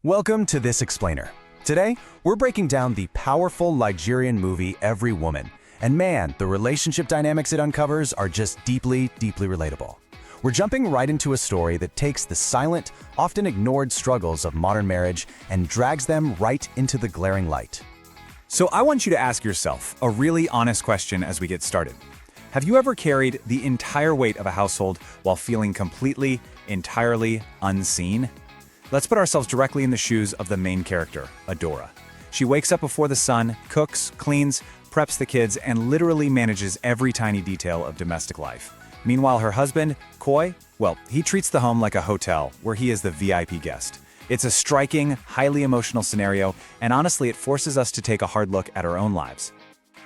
Welcome to This Explainer. Today, we're breaking down the powerful Nigerian movie Every Woman. And man, the relationship dynamics it uncovers are just deeply, deeply relatable. We're jumping right into a story that takes the silent, often ignored struggles of modern marriage and drags them right into the glaring light. So I want you to ask yourself a really honest question as we get started. Have you ever carried the entire weight of a household while feeling completely, entirely unseen? Let's put ourselves directly in the shoes of the main character, Adora. She wakes up before the sun, cooks, cleans, preps the kids, and literally manages every tiny detail of domestic life. Meanwhile, her husband, Koi, he treats the home like a hotel where he is the VIP guest. It's a striking, highly emotional scenario, and honestly, it forces us to take a hard look at our own lives.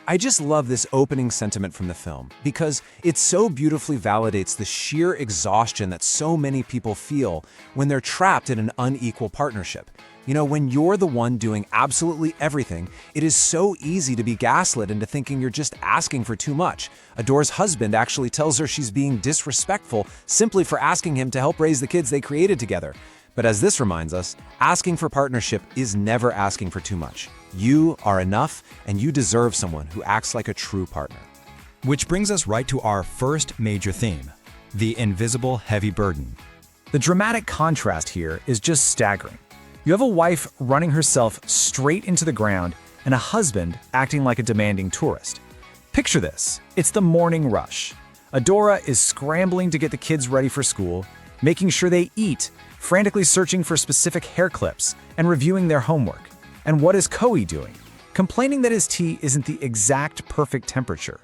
I just love this opening sentiment from the film because it so beautifully validates the sheer exhaustion that so many people feel when they're trapped in an unequal partnership. You know, when you're the one doing absolutely everything, it is so easy to be gaslit into thinking you're just asking for too much. Adora's husband actually tells her she's being disrespectful simply for asking him to help raise the kids they created together. But as this reminds us, asking for partnership is never asking for too much. You are enough, and you deserve someone who acts like a true partner. Which brings us right to our first major theme, the invisible heavy burden. The dramatic contrast here is just staggering. You have a wife running herself straight into the ground and a husband acting like a demanding tourist. Picture this. It's the morning rush. Adora is scrambling to get the kids ready for school, making sure they eat, frantically searching for specific hair clips, and reviewing their homework. And what is Koi doing? Complaining that his tea isn't the exact perfect temperature.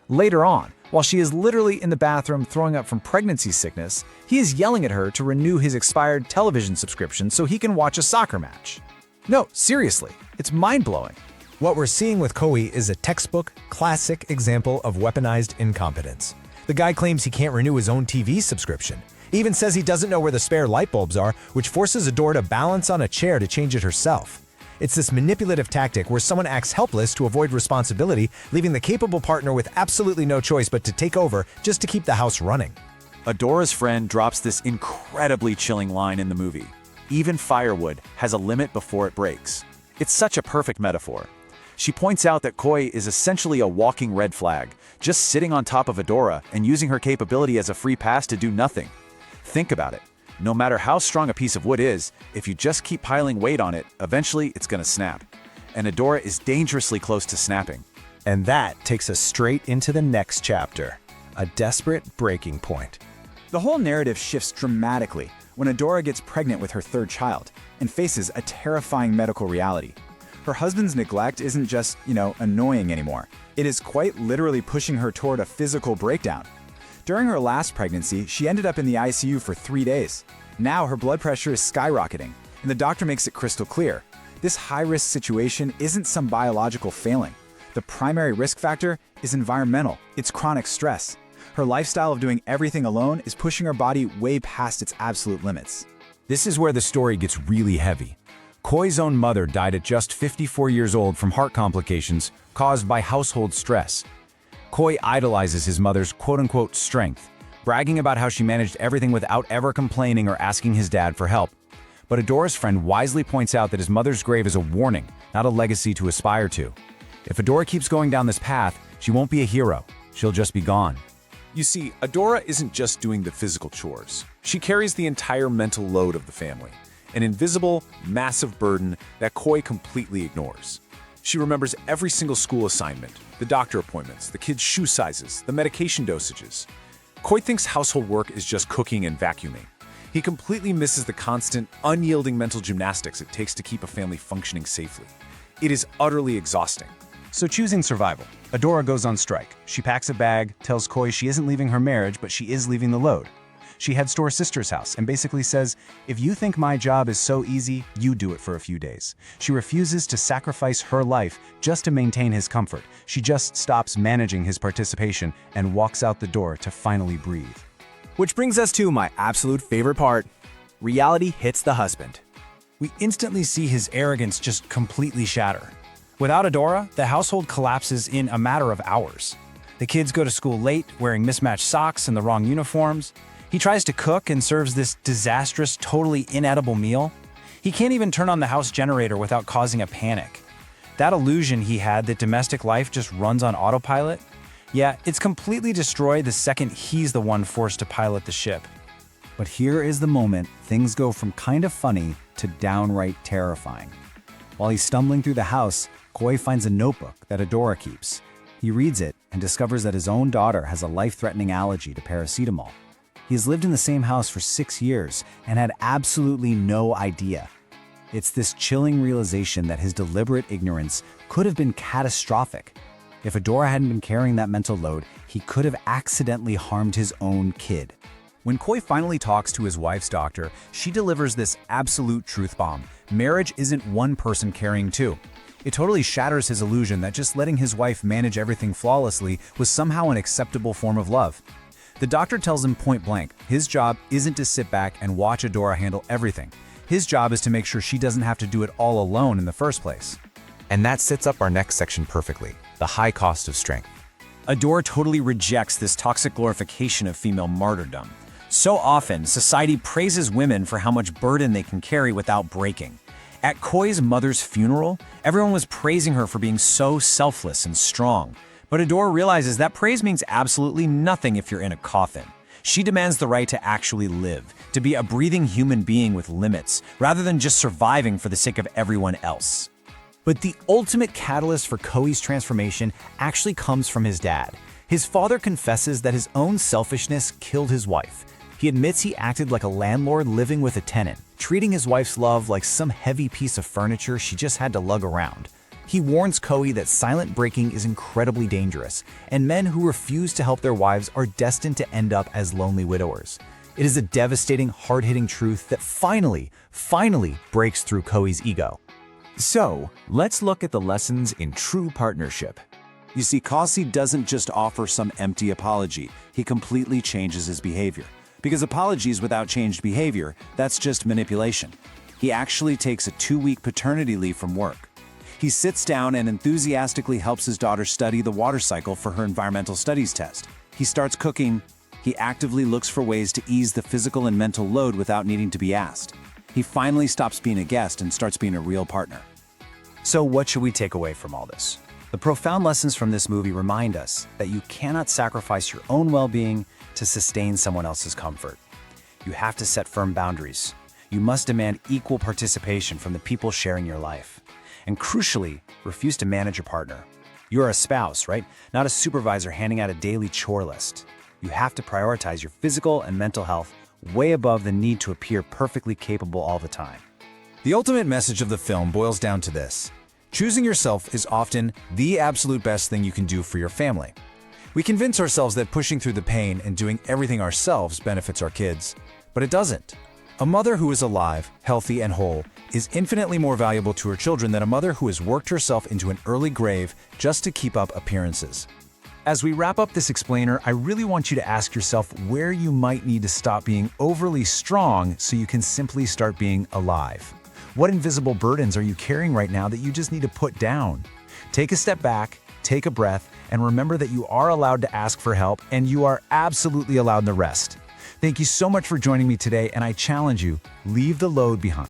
Later on, while she is literally in the bathroom throwing up from pregnancy sickness, he is yelling at her to renew his expired television subscription so he can watch a soccer match. No, seriously, it's mind-blowing. What we're seeing with Koi is a textbook, classic example of weaponized incompetence. The guy claims he can't renew his own TV subscription. He even says he doesn't know where the spare light bulbs are, which forces Adora to balance on a chair to change it herself. It's this manipulative tactic where someone acts helpless to avoid responsibility, leaving the capable partner with absolutely no choice but to take over just to keep the house running. Adora's friend drops this incredibly chilling line in the movie. Even firewood has a limit before it breaks. It's such a perfect metaphor. She points out that Koi is essentially a walking red flag, just sitting on top of Adora and using her capability as a free pass to do nothing. Think about it. No matter how strong a piece of wood is, if you just keep piling weight on it, eventually it's gonna snap. And Adora is dangerously close to snapping. And that takes us straight into the next chapter, a desperate breaking point. The whole narrative shifts dramatically when Adora gets pregnant with her third child and faces a terrifying medical reality. Her husband's neglect isn't just, annoying anymore. It is quite literally pushing her toward a physical breakdown. During her last pregnancy, she ended up in the ICU for 3 days. Now her blood pressure is skyrocketing, and the doctor makes it crystal clear. This high-risk situation isn't some biological failing. The primary risk factor is environmental. It's chronic stress. Her lifestyle of doing everything alone is pushing her body way past its absolute limits. This is where the story gets really heavy. Koi's own mother died at just 54 years old from heart complications caused by household stress. Koi idolizes his mother's quote-unquote strength, bragging about how she managed everything without ever complaining or asking his dad for help. But Adora's friend wisely points out that his mother's grave is a warning, not a legacy to aspire to. If Adora keeps going down this path, she won't be a hero. She'll just be gone. You see, Adora isn't just doing the physical chores. She carries the entire mental load of the family, an invisible, massive burden that Koi completely ignores. She remembers every single school assignment, the doctor appointments, the kids' shoe sizes, the medication dosages. Koi thinks household work is just cooking and vacuuming. He completely misses the constant, unyielding mental gymnastics it takes to keep a family functioning safely. It is utterly exhausting. So choosing survival, Adora goes on strike. She packs a bag, tells Koi she isn't leaving her marriage, but she is leaving the load. She heads to her sister's house and basically says, "If you think my job is so easy, you do it for a few days." She refuses to sacrifice her life just to maintain his comfort. She just stops managing his participation and walks out the door to finally breathe. Which brings us to my absolute favorite part. Reality hits the husband. We instantly see his arrogance just completely shatter. Without Adora, the household collapses in a matter of hours. The kids go to school late, wearing mismatched socks and the wrong uniforms. He tries to cook and serves this disastrous, totally inedible meal. He can't even turn on the house generator without causing a panic. That illusion he had that domestic life just runs on autopilot? Yeah, it's completely destroyed the second he's the one forced to pilot the ship. But here is the moment things go from kind of funny to downright terrifying. While he's stumbling through the house, Koi finds a notebook that Adora keeps. He reads it and discovers that his own daughter has a life-threatening allergy to paracetamol. He has lived in the same house for 6 years and had absolutely no idea. It's this chilling realization that his deliberate ignorance could have been catastrophic. If Adora hadn't been carrying that mental load, he could have accidentally harmed his own kid. When Koi finally talks to his wife's doctor, she delivers this absolute truth bomb. Marriage isn't one person carrying two. It totally shatters his illusion that just letting his wife manage everything flawlessly was somehow an acceptable form of love. The doctor tells him point blank, his job isn't to sit back and watch Adora handle everything. His job is to make sure she doesn't have to do it all alone in the first place. And that sets up our next section perfectly, the high cost of strength. Adora totally rejects this toxic glorification of female martyrdom. So often, society praises women for how much burden they can carry without breaking. At Koi's mother's funeral, everyone was praising her for being so selfless and strong. But Adora realizes that praise means absolutely nothing if you're in a coffin. She demands the right to actually live, to be a breathing human being with limits, rather than just surviving for the sake of everyone else. But the ultimate catalyst for Koi's transformation actually comes from his dad. His father confesses that his own selfishness killed his wife. He admits he acted like a landlord living with a tenant, treating his wife's love like some heavy piece of furniture she just had to lug around. He warns Koi that silent breaking is incredibly dangerous, and men who refuse to help their wives are destined to end up as lonely widowers. It is a devastating, hard-hitting truth that finally breaks through Koi's ego. So, let's look at the lessons in true partnership. You see, Kasi doesn't just offer some empty apology, he completely changes his behavior. Because apologies without changed behavior, that's just manipulation. He actually takes a 2-week paternity leave from work. He sits down and enthusiastically helps his daughter study the water cycle for her environmental studies test. He starts cooking. He actively looks for ways to ease the physical and mental load without needing to be asked. He finally stops being a guest and starts being a real partner. So what should we take away from all this? The profound lessons from this movie remind us that you cannot sacrifice your own well-being to sustain someone else's comfort. You have to set firm boundaries. You must demand equal participation from the people sharing your life. And crucially, refuse to manage your partner. You're a spouse, right? Not a supervisor handing out a daily chore list. You have to prioritize your physical and mental health way above the need to appear perfectly capable all the time. The ultimate message of the film boils down to this. Choosing yourself is often the absolute best thing you can do for your family. We convince ourselves that pushing through the pain and doing everything ourselves benefits our kids, but it doesn't. A mother who is alive, healthy, and whole is infinitely more valuable to her children than a mother who has worked herself into an early grave just to keep up appearances. As we wrap up this explainer, I really want you to ask yourself where you might need to stop being overly strong so you can simply start being alive. What invisible burdens are you carrying right now that you just need to put down? Take a step back, take a breath, and remember that you are allowed to ask for help and you are absolutely allowed the rest. Thank you so much for joining me today, and I challenge you, leave the load behind.